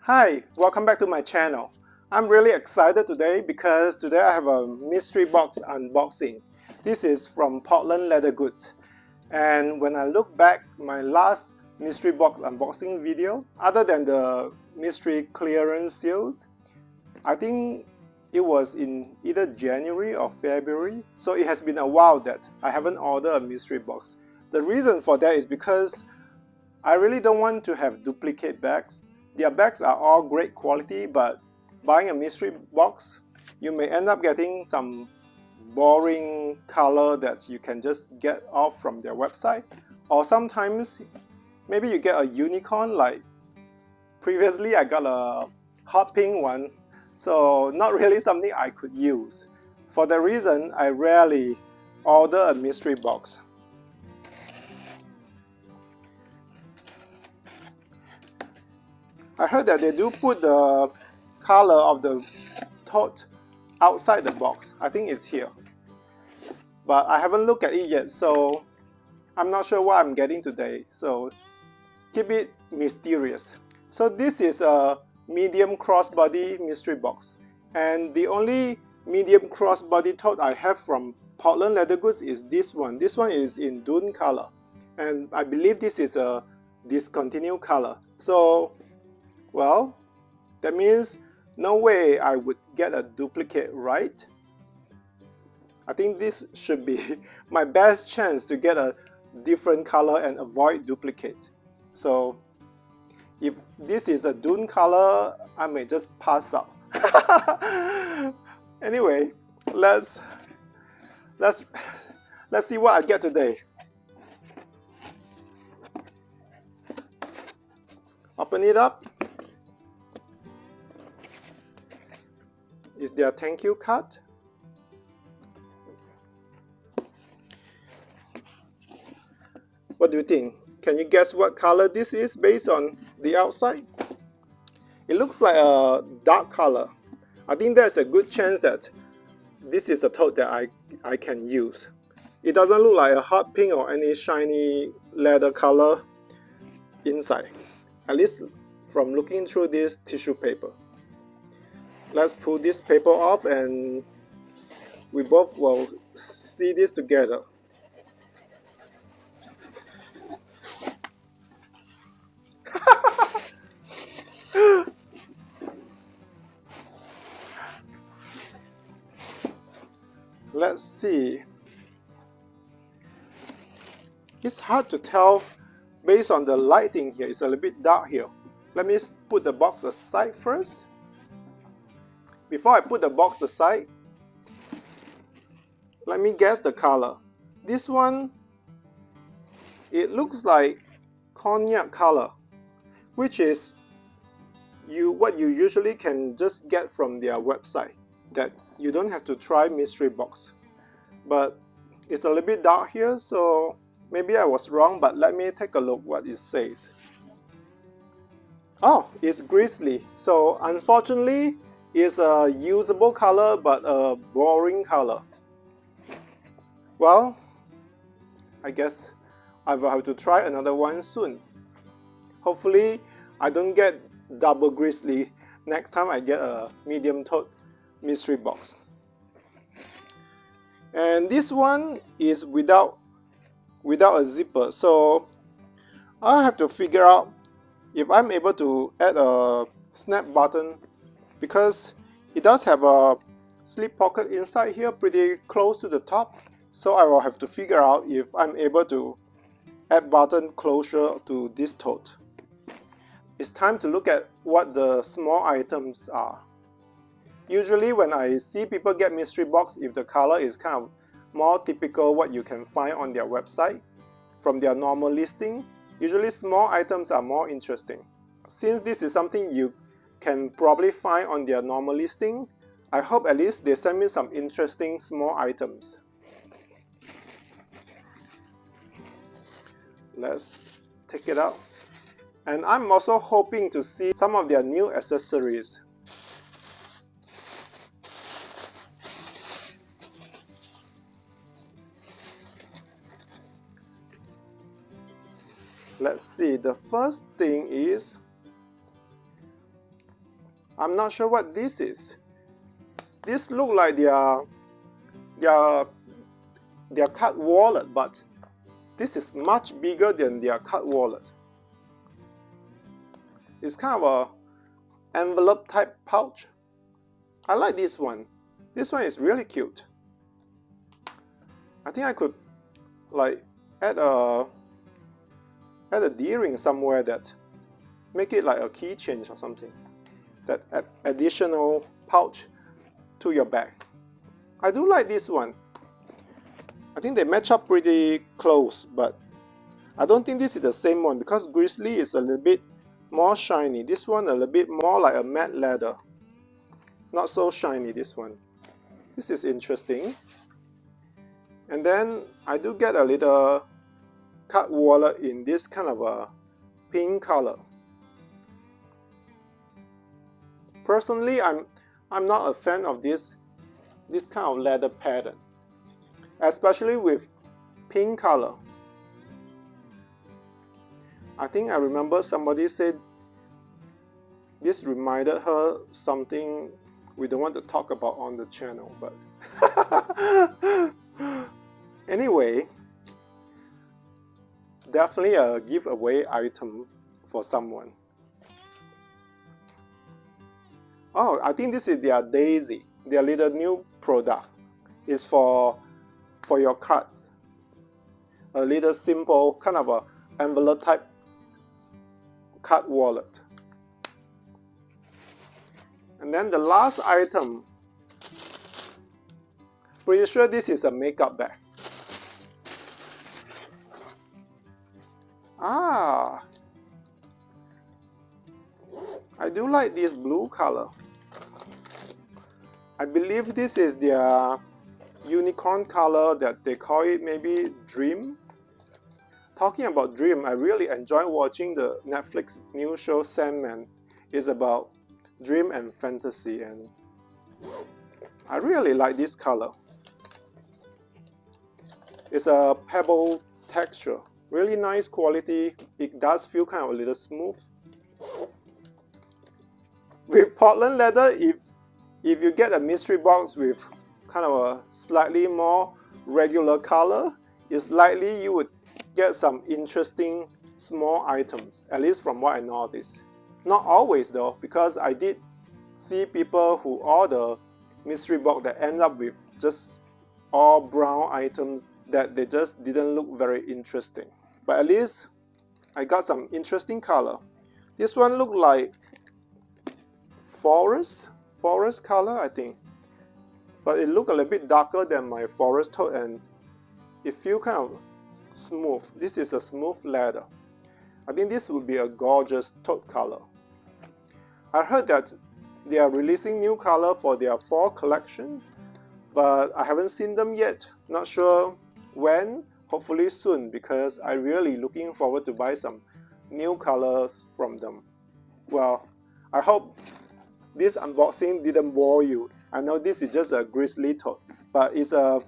Hi, welcome back to my channel. I'm really excited today because today I have a mystery box unboxing. This is from Portland Leather Goods. And when I look back my last mystery box unboxing video, other than the mystery clearance sales, I think it was in either January or February. So it has been a while that I haven't ordered a mystery box. The reason for that is because I really don't want to have duplicate bags. Their bags are all great quality, but buying a mystery box, you may end up getting some boring color that you can just get off from their website. Or sometimes, maybe you get a unicorn, like previously I got a hot pink one, so not really something I could use. For that reason, I rarely order a mystery box. I heard that they do put the color of the Tote outside the box. I think it's here. But I haven't looked at it yet, so I'm not sure what I'm getting today. So keep it mysterious. So this is a medium crossbody mystery box. And the only medium crossbody Tote I have from Portland Leather Goods is this one. This one is in dune color. And I believe this is a discontinued color. So well, that means no way I would get a duplicate, right? I think this should be my best chance to get a different color and avoid duplicate. So if this is a dune color, I may just pass up. Anyway, let's see what I get today. Open it up. Is there a thank you card? What do you think? Can you guess what color this is based on the outside? It looks like a dark color. I think there's a good chance that this is a tote that I can use. It doesn't look like a hot pink or any shiny leather color inside, at least from looking through this tissue paper. Let's pull this paper off and we both will see this together. Let's see. It's hard to tell based on the lighting here. It's a little bit dark here. Let me put the box aside first. Before I put the box aside, let me guess the color. This one, it looks like cognac color, which is what you usually can just get from their website, that you don't have to try mystery box. But it's a little bit dark here, so maybe I was wrong, but let me take a look what it says. Oh, it's grizzly. So unfortunately, it's a usable color but a boring color. Well, I guess I will have to try another one soon. Hopefully, I don't get double grizzly next time I get a medium tote mystery box. And this one is without a zipper, so I'll have to figure out if I'm able to add a snap button, because it does have a slip pocket inside here pretty close to the top. So I will have to figure out if I'm able to add button closure to this tote. It's time to look at what the small items are. Usually when I see people get mystery box, if the color is kind of more typical what you can find on their website from their normal listing, usually small items are more interesting. Since this is something you can probably find on their normal listing, I hope at least they send me some interesting small items. Let's take it out. And I'm also hoping to see some of their new accessories. Let's see, the first thing is I'm not sure what this is. This look like their card wallet, but this is much bigger than their card wallet. It's kind of a envelope type pouch. I like this one. This one is really cute. I think I could like add a D-ring somewhere that make it like a keychain or something. That additional pouch to your bag. I do like this one. I think they match up pretty close, but I don't think this is the same one because Grizzly is a little bit more shiny. This one a little bit more like a matte leather. Not so shiny, this one. This is interesting. And then I do get a little card wallet in this kind of a pink color. Personally, I'm not a fan of this kind of leather pattern, especially with pink color. I think I remember somebody said this reminded her something we don't want to talk about on the channel, but anyway, definitely a giveaway item for someone. Oh, I think this is their Daisy, their little new product. It's for your cards. A little simple kind of a envelope type card wallet. And then the last item, pretty sure this is a makeup bag. Ah, I do like this blue color. I believe this is their unicorn color that they call it maybe Dream. Talking about Dream, I really enjoy watching the Netflix new show Sandman. It's about dream and fantasy, and I really like this color. It's a pebble texture, really nice quality. It does feel kind of a little smooth. With Portland leather, if you get a mystery box with kind of a slightly more regular color, it's likely you would get some interesting small items, at least from what I noticed. Not always though, because I did see people who order mystery box that end up with just all brown items that they just didn't look very interesting. But at least I got some interesting color. This one looked like forest color, I think, but it looked a little bit darker than my forest tote, and it feels kind of smooth. This is a smooth leather. I think this would be a gorgeous tote color. I heard that they are releasing new color for their fall collection, but I haven't seen them yet. Not sure when, hopefully soon, because I'm really looking forward to buy some new colors from them. Well, I hope this unboxing didn't bore you. I know this is just a Grizzly tote, but it's a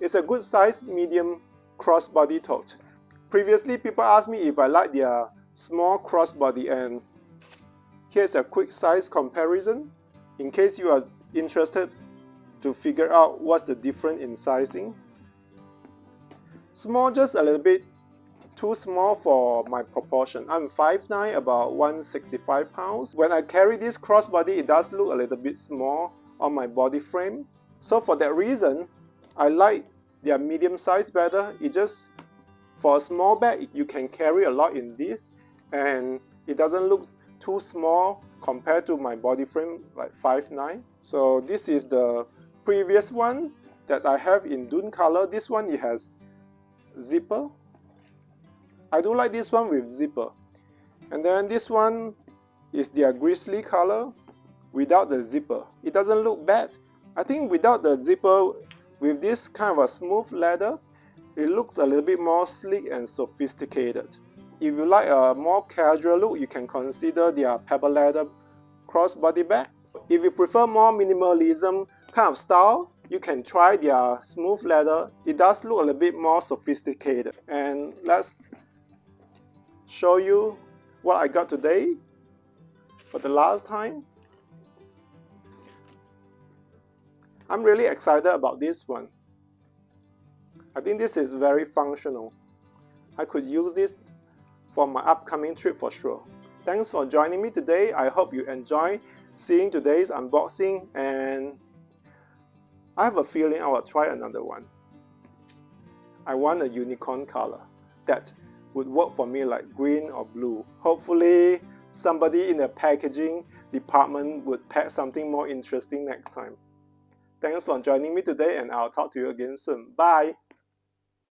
good size medium crossbody tote. Previously, people asked me if I like their small crossbody, and here's a quick size comparison in case you are interested to figure out what's the difference in sizing. Small, just a little bit too small for my proportion. I'm 5'9", about 165 pounds. When I carry this crossbody, it does look a little bit small on my body frame. So for that reason, I like their medium size better. It just, for a small bag, you can carry a lot in this, and it doesn't look too small compared to my body frame, like 5'9". So this is the previous one that I have in dune color. This one, it has zipper. I do like this one with zipper. And then this one is their Grizzly color without the zipper. It doesn't look bad. I think without the zipper, with this kind of a smooth leather, it looks a little bit more sleek and sophisticated. If you like a more casual look, you can consider their pebble leather crossbody bag. If you prefer more minimalism kind of style, you can try their smooth leather. It does look a little bit more sophisticated. And let's show you what I got today for the last time. I'm really excited about this one. I think this is very functional. I could use this for my upcoming trip for sure. Thanks for joining me today. I hope you enjoy seeing today's unboxing, and I have a feeling I will try another one. I want a unicorn color that would work for me, like green or blue. Hopefully somebody in the packaging department would pack something more interesting next time. Thanks for joining me today, and I'll talk to you again soon. Bye!